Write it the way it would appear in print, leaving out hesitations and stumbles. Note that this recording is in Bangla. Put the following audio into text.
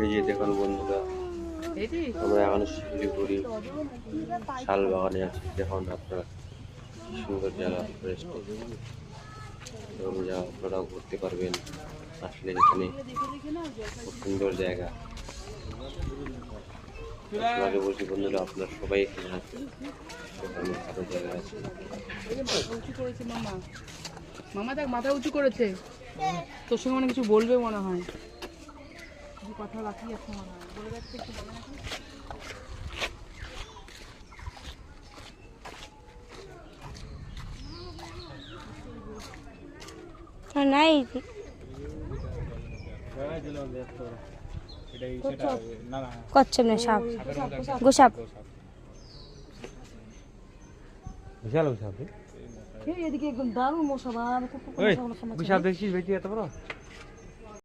এই যে দেখুন বন্ধুরা, আমরা এখন শিলিগুড়ি শালবাগানে আছি। দেখুন আপনারা সুন্দর জায়গা, এবং যা আপনারাও ঘুরতে পারবেন আসলে এখানে খুব সুন্দর জায়গা। আপনাকে বলছি বন্ধুরা, আপনার সবাই এখানে আসবেন, সেখানে ভালো জায়গা আছে। মামা দেখ মাথা উঁচু করেছে, তোর সঙ্গে অনেক কিছু বলবে মনে হয়, কথা বাকি আছে মনে হয়, বলে যাচ্ছে একটু বলে নাকি। নাই কচ্ছপ না, সাপ, গোসাপ। এদিকে একদম দারুণ মশা, গোসাপ দেখছিস বেশি এত বড়।